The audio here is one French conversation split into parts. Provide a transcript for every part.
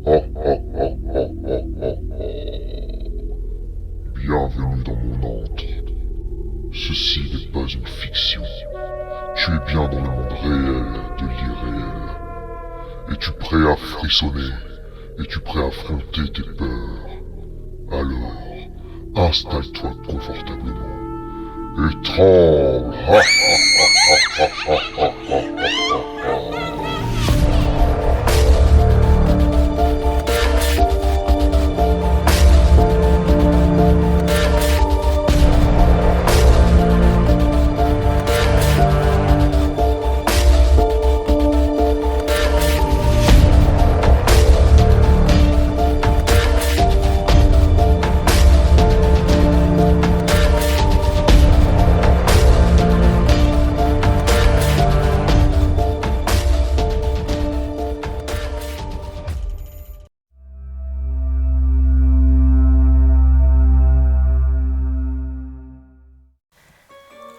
Bienvenue dans mon antre. Ceci n'est pas une fiction. Tu es bien dans le monde réel de l'irréel. Es-tu prêt à frissonner? Es-tu prêt à affronter tes peurs? Alors, installe-toi confortablement et tremble.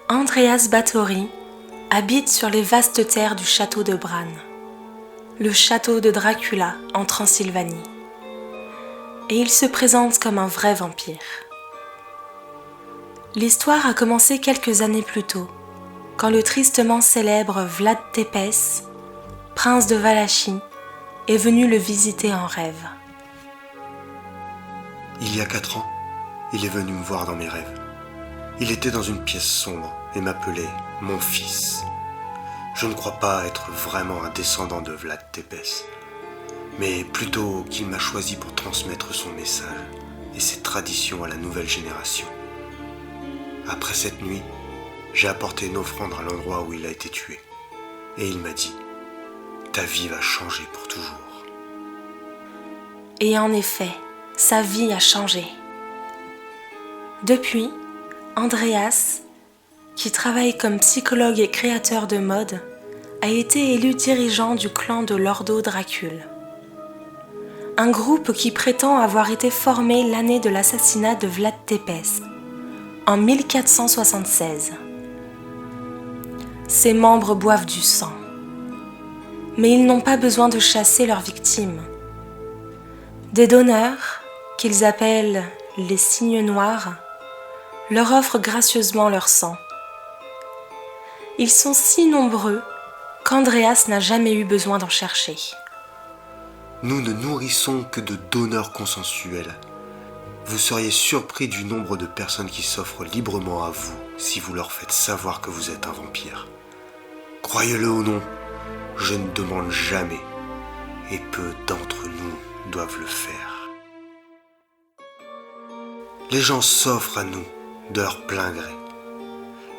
Andreas Báthory habite sur les vastes terres du château de Bran, le château de Dracula en Transylvanie, et il se présente comme un vrai vampire. L'histoire a commencé quelques années plus tôt, quand le tristement célèbre Vlad Tepes, prince de Valachie, est venu le visiter en rêve. Il y a 4 ans, il est venu me voir dans mes rêves. Il était dans une pièce sombre et m'appelait « mon fils ». Je ne crois pas être vraiment un descendant de Vlad Tepes, mais plutôt qu'il m'a choisi pour transmettre son message et ses traditions à la nouvelle génération. Après cette nuit, j'ai apporté une offrande à l'endroit où il a été tué, et il m'a dit « ta vie va changer pour toujours ». Et en effet, sa vie a changé. Depuis, Andreas, qui travaille comme psychologue et créateur de mode, a été élu dirigeant du clan de l'Ordo Dracul. Un groupe qui prétend avoir été formé l'année de l'assassinat de Vlad Tepes, en 1476. Ses membres boivent du sang. Mais ils n'ont pas besoin de chasser leurs victimes. Des donneurs, qu'ils appellent les cygnes noirs, leur offrent gracieusement leur sang. Ils sont si nombreux qu'Andreas n'a jamais eu besoin d'en chercher. Nous ne nourrissons que de donneurs consensuels. Vous seriez surpris du nombre de personnes qui s'offrent librement à vous si vous leur faites savoir que vous êtes un vampire. Croyez-le ou non, je ne demande jamais, et peu d'entre nous doivent le faire. Les gens s'offrent à nous de leur plein gré.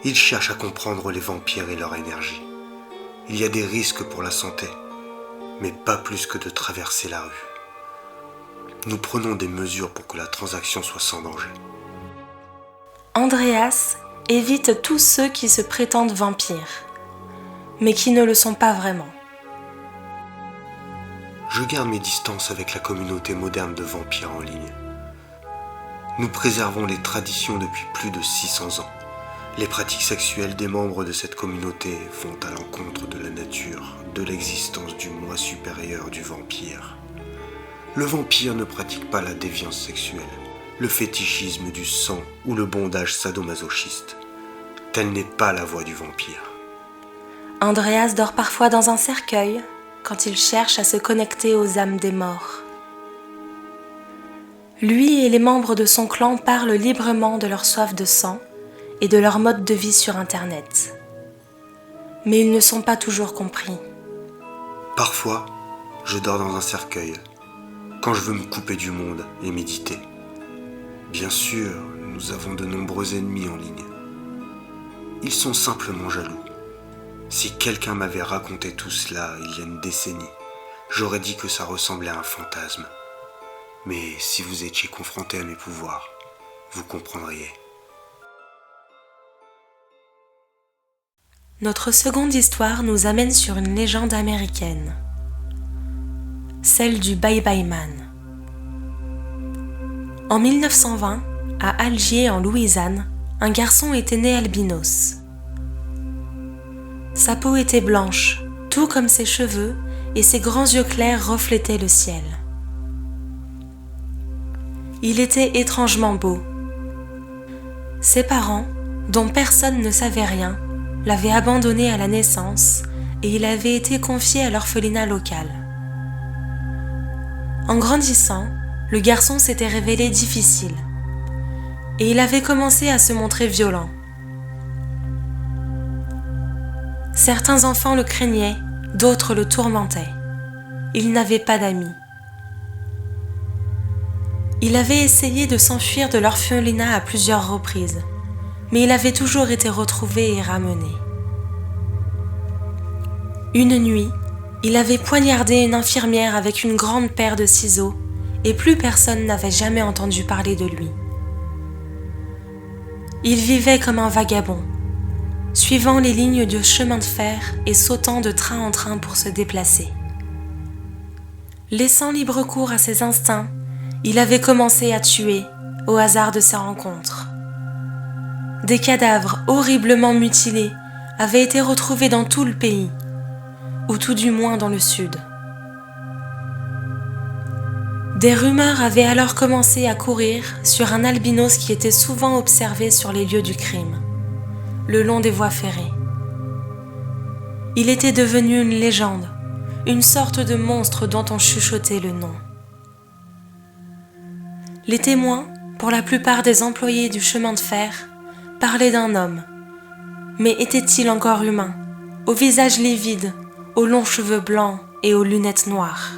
Ils cherchent à comprendre les vampires et leur énergie. Il y a des risques pour la santé, mais pas plus que de traverser la rue. Nous prenons des mesures pour que la transaction soit sans danger. Andreas évite tous ceux qui se prétendent vampires, mais qui ne le sont pas vraiment. Je garde mes distances avec la communauté moderne de vampires en ligne. Nous préservons les traditions depuis plus de 600 ans. Les pratiques sexuelles des membres de cette communauté vont à l'encontre de la nature, de l'existence du moi supérieur du vampire. Le vampire ne pratique pas la déviance sexuelle, le fétichisme du sang ou le bondage sadomasochiste. Telle n'est pas la voie du vampire. Andreas dort parfois dans un cercueil quand il cherche à se connecter aux âmes des morts. Lui et les membres de son clan parlent librement de leur soif de sang et de leur mode de vie sur Internet. Mais ils ne sont pas toujours compris. Parfois, je dors dans un cercueil, quand je veux me couper du monde et méditer. Bien sûr, nous avons de nombreux ennemis en ligne. Ils sont simplement jaloux. Si quelqu'un m'avait raconté tout cela il y a une décennie, j'aurais dit que ça ressemblait à un fantasme. Mais si vous étiez confronté à mes pouvoirs, vous comprendriez. Notre seconde histoire nous amène sur une légende américaine, celle du Bye Bye Man. En 1920, à Algiers en Louisiane, un garçon était né albinos. Sa peau était blanche, tout comme ses cheveux, et ses grands yeux clairs reflétaient le ciel. Il était étrangement beau. Ses parents, dont personne ne savait rien, l'avaient abandonné à la naissance et il avait été confié à l'orphelinat local. En grandissant, le garçon s'était révélé difficile et il avait commencé à se montrer violent. Certains enfants le craignaient, d'autres le tourmentaient. Il n'avait pas d'amis. Il avait essayé de s'enfuir de l'orphelinat à plusieurs reprises, mais il avait toujours été retrouvé et ramené. Une nuit, il avait poignardé une infirmière avec une grande paire de ciseaux et plus personne n'avait jamais entendu parler de lui. Il vivait comme un vagabond, suivant les lignes de chemin de fer et sautant de train en train pour se déplacer. Laissant libre cours à ses instincts, il avait commencé à tuer au hasard de ses rencontres. Des cadavres horriblement mutilés avaient été retrouvés dans tout le pays, ou tout du moins dans le sud. Des rumeurs avaient alors commencé à courir sur un albinos qui était souvent observé sur les lieux du crime, le long des voies ferrées. Il était devenu une légende, une sorte de monstre dont on chuchotait le nom. Les témoins, pour la plupart des employés du chemin de fer, parlaient d'un homme. Mais était-il encore humain, au visage livide, aux longs cheveux blancs et aux lunettes noires?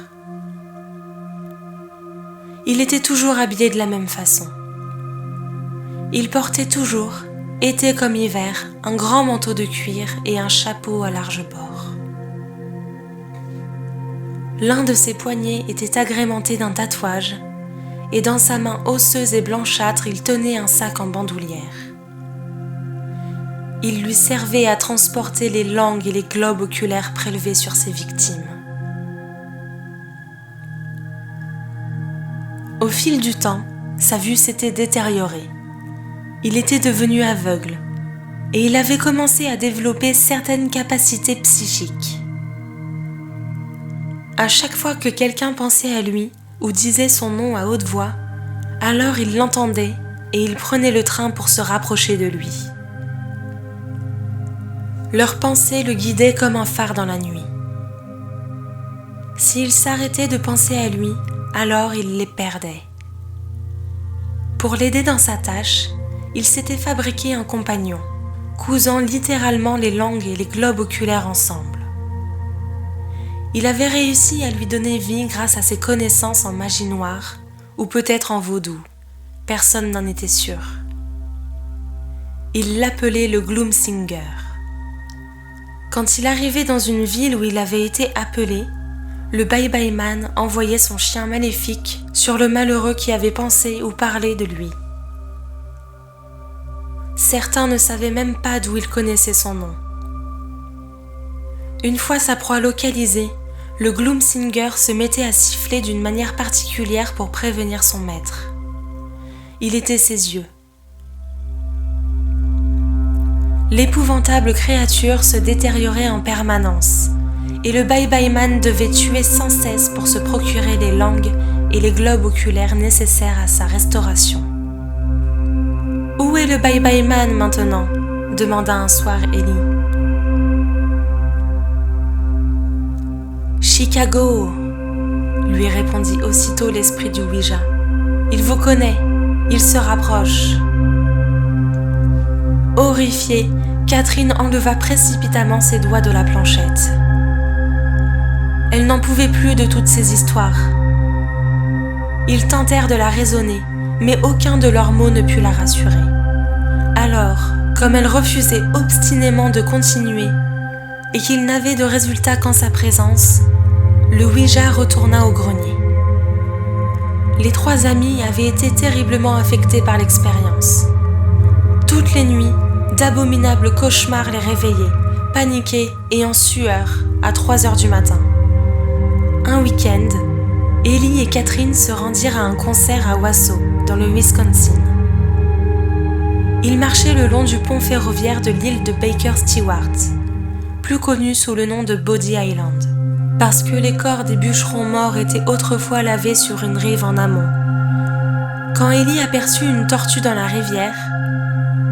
Il était toujours habillé de la même façon. Il portait toujours, été comme hiver, un grand manteau de cuir et un chapeau à large bord. L'un de ses poignets était agrémenté d'un tatouage, et dans sa main osseuse et blanchâtre, il tenait un sac en bandoulière. Il lui servait à transporter les langues et les globes oculaires prélevés sur ses victimes. Au fil du temps, sa vue s'était détériorée. Il était devenu aveugle et il avait commencé à développer certaines capacités psychiques. À chaque fois que quelqu'un pensait à lui ou disait son nom à haute voix, alors il l'entendait et il prenait le train pour se rapprocher de lui. Leurs pensées le guidaient comme un phare dans la nuit. S'il s'arrêtait de penser à lui, alors il les perdait. Pour l'aider dans sa tâche, il s'était fabriqué un compagnon, cousant littéralement les langues et les globes oculaires ensemble. Il avait réussi à lui donner vie grâce à ses connaissances en magie noire, ou peut-être en vaudou. Personne n'en était sûr. Il l'appelait le Gloomsinger. Quand il arrivait dans une ville où il avait été appelé, le Bye-Bye Man envoyait son chien maléfique sur le malheureux qui avait pensé ou parlé de lui. Certains ne savaient même pas d'où il connaissait son nom. Une fois sa proie localisée, le Gloomsinger se mettait à siffler d'une manière particulière pour prévenir son maître. Il était ses yeux. L'épouvantable créature se détériorait en permanence, et le Bye-Bye Man devait tuer sans cesse pour se procurer les langues et les globes oculaires nécessaires à sa restauration. « Où est le Bye-Bye Man maintenant ?» demanda un soir Ellie. « Chicago !» lui répondit aussitôt l'esprit du Ouija. « Il vous connaît, il se rapproche. » Horrifiée, Catherine enleva précipitamment ses doigts de la planchette. Elle n'en pouvait plus de toutes ces histoires. Ils tentèrent de la raisonner, mais aucun de leurs mots ne put la rassurer. Alors, comme elle refusait obstinément de continuer, et qu'il n'avait de résultat qu'en sa présence, le Ouija retourna au grenier. Les trois amis avaient été terriblement affectés par l'expérience. Toutes les nuits, d'abominables cauchemars les réveillaient, paniqués et en sueur, à 3 heures du matin. Un week-end, Ellie et Catherine se rendirent à un concert à Wausau, dans le Wisconsin. Ils marchaient le long du pont ferroviaire de l'île de Baker Stewart, plus connu sous le nom de Body Island, parce que les corps des bûcherons morts étaient autrefois lavés sur une rive en amont. Quand Ellie aperçut une tortue dans la rivière,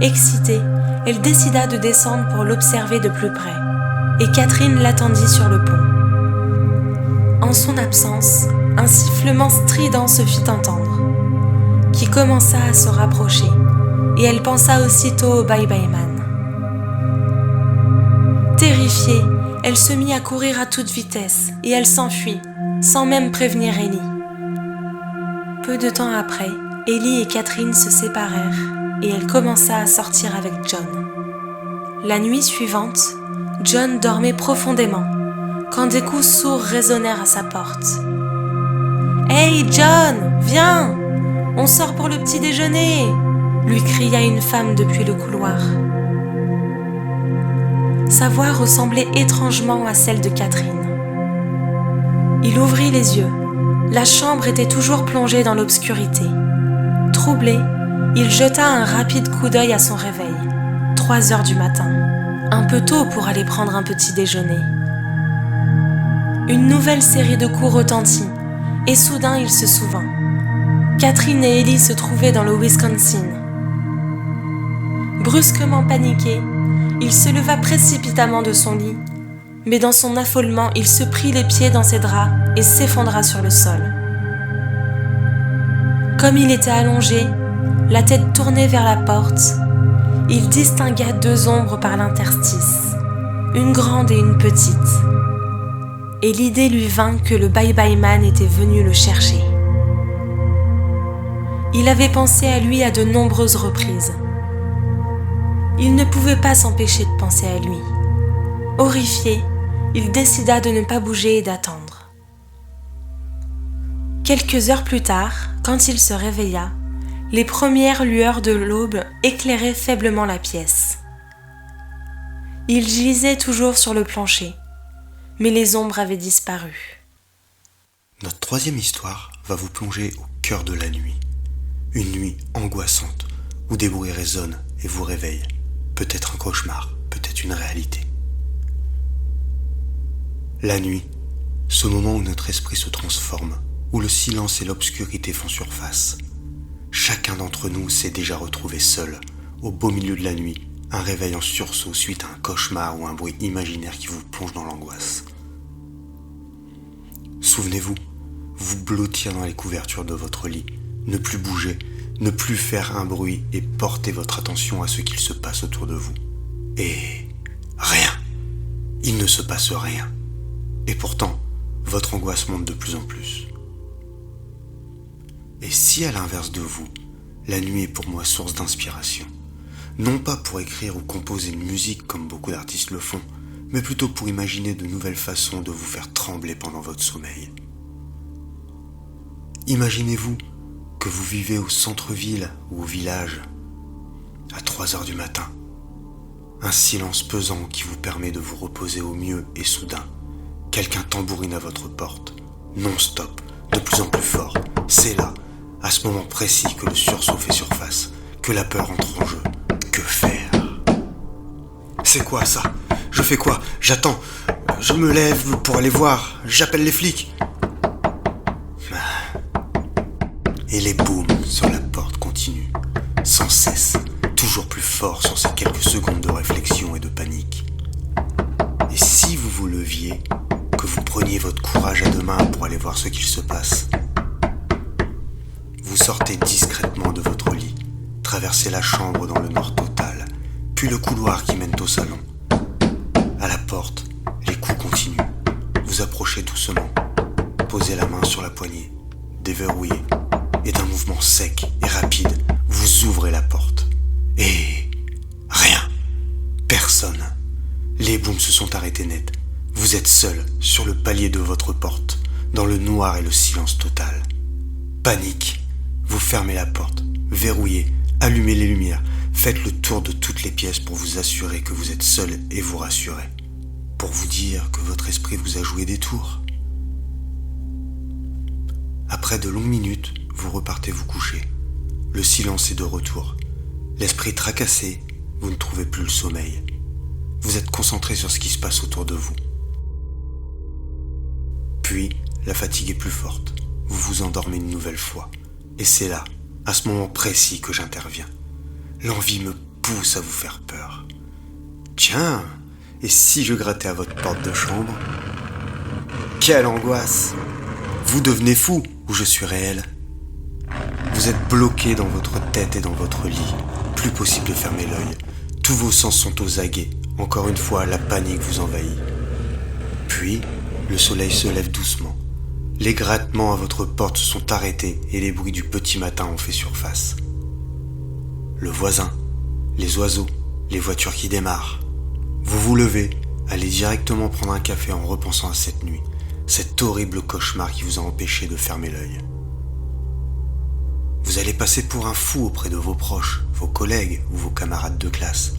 excitée, elle décida de descendre pour l'observer de plus près, et Catherine l'attendit sur le pont. En son absence, un sifflement strident se fit entendre, qui commença à se rapprocher, et elle pensa aussitôt au Bye-Bye Man. Terrifiée, elle se mit à courir à toute vitesse, et elle s'enfuit, sans même prévenir Ellie. Peu de temps après, Ellie et Catherine se séparèrent, et elle commença à sortir avec John. La nuit suivante, John dormait profondément, quand des coups sourds résonnèrent à sa porte. « Hey John, viens! On sort pour le petit déjeuner !» lui cria une femme depuis le couloir. Sa voix ressemblait étrangement à celle de Catherine. Il ouvrit les yeux. La chambre était toujours plongée dans l'obscurité. Troublé, il jeta un rapide coup d'œil à son réveil. 3 heures du matin. Un peu tôt pour aller prendre un petit déjeuner. Une nouvelle série de coups retentit, et soudain il se souvint. Catherine et Ellie se trouvaient dans le Wisconsin. Brusquement paniqué, il se leva précipitamment de son lit, mais dans son affolement, il se prit les pieds dans ses draps et s'effondra sur le sol. Comme il était allongé, la tête tournée vers la porte, il distingua 2 ombres par l'interstice, une grande et une petite. Et l'idée lui vint que le Bye-Bye Man était venu le chercher. Il avait pensé à lui à de nombreuses reprises. Il ne pouvait pas s'empêcher de penser à lui. Horrifié, il décida de ne pas bouger et d'attendre. Quelques heures plus tard, quand il se réveilla, les premières lueurs de l'aube éclairaient faiblement la pièce. Il gisait toujours sur le plancher, mais les ombres avaient disparu. Notre 3e histoire va vous plonger au cœur de la nuit. Une nuit angoissante, où des bruits résonnent et vous réveillent. Peut-être un cauchemar, peut-être une réalité. La nuit, ce moment où notre esprit se transforme, où le silence et l'obscurité font surface. Chacun d'entre nous s'est déjà retrouvé seul, au beau milieu de la nuit, un réveil en sursaut suite à un cauchemar ou un bruit imaginaire qui vous plonge dans l'angoisse. Souvenez-vous, vous blottir dans les couvertures de votre lit, ne plus bouger, ne plus faire un bruit et porter votre attention à ce qu'il se passe autour de vous. Et rien. Il ne se passe rien. Et pourtant, votre angoisse monte de plus en plus. Et si à l'inverse de vous, la nuit est pour moi source d'inspiration, non pas pour écrire ou composer une musique comme beaucoup d'artistes le font, mais plutôt pour imaginer de nouvelles façons de vous faire trembler pendant votre sommeil. Imaginez-vous que vous vivez au centre-ville ou au village, à 3 heures du matin. Un silence pesant qui vous permet de vous reposer au mieux et soudain, quelqu'un tambourine à votre porte, non-stop, de plus en plus fort. C'est là, à ce moment précis, que le sursaut fait surface, que la peur entre en jeu. Que faire ? C'est quoi ça ? Je fais quoi ? J'attends. Je me lève pour aller voir. J'appelle les flics. Et les booms sur la porte continuent, sans cesse, toujours plus fort sur ces quelques secondes de réflexion et de panique. Et si vous vous leviez, que vous preniez votre courage à 2 mains pour aller voir ce qu'il se passe, vous sortez discrètement de votre lit, traversez la chambre dans le noir total, puis le couloir qui mène au salon. À la porte, les coups continuent. Vous approchez doucement, posez la main sur la poignée, déverrouillez. Et d'un mouvement sec et rapide, vous ouvrez la porte. Et rien. Personne. Les booms se sont arrêtés net. Vous êtes seul sur le palier de votre porte, dans le noir et le silence total. Panique. Vous fermez la porte, verrouillez, allumez les lumières, faites le tour de toutes les pièces pour vous assurer que vous êtes seul et vous rassurer. Pour vous dire que votre esprit vous a joué des tours. Après de longues minutes, vous repartez vous coucher. Le silence est de retour. L'esprit tracassé, vous ne trouvez plus le sommeil. Vous êtes concentré sur ce qui se passe autour de vous. Puis, la fatigue est plus forte. Vous vous endormez une nouvelle fois. Et c'est là à ce moment précis que j'interviens. L'envie me pousse à vous faire peur. Tiens, et si je grattais à votre porte de chambre? Quelle angoisse! Vous devenez fou ou je suis réel? Vous êtes bloqué dans votre tête et dans votre lit. Plus possible de fermer l'œil. Tous vos sens sont aux aguets. Encore une fois, la panique vous envahit. Puis, le soleil se lève doucement. Les grattements à votre porte se sont arrêtés et les bruits du petit matin ont fait surface. Le voisin, les oiseaux, les voitures qui démarrent. Vous vous levez, allez directement prendre un café en repensant à cette nuit, cet horrible cauchemar qui vous a empêché de fermer l'œil. Vous allez passer pour un fou auprès de vos proches, vos collègues ou vos camarades de classe.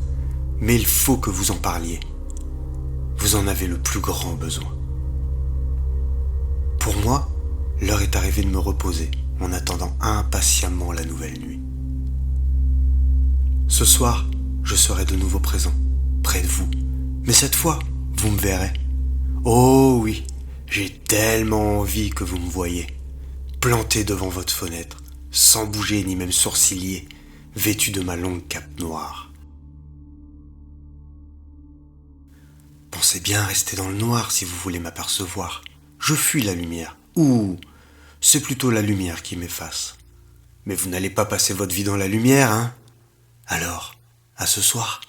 Mais il faut que vous en parliez. Vous en avez le plus grand besoin. Pour moi, l'heure est arrivée de me reposer en attendant impatiemment la nouvelle nuit. Ce soir, je serai de nouveau présent, près de vous. Mais cette fois, vous me verrez. Oh oui, j'ai tellement envie que vous me voyiez, planté devant votre fenêtre, sans bouger ni même sourciller, vêtu de ma longue cape noire. Pensez bien rester dans le noir si vous voulez m'apercevoir. Je fuis la lumière. Ou c'est plutôt la lumière qui m'efface. Mais vous n'allez pas passer votre vie dans la lumière, hein? Alors, à ce soir.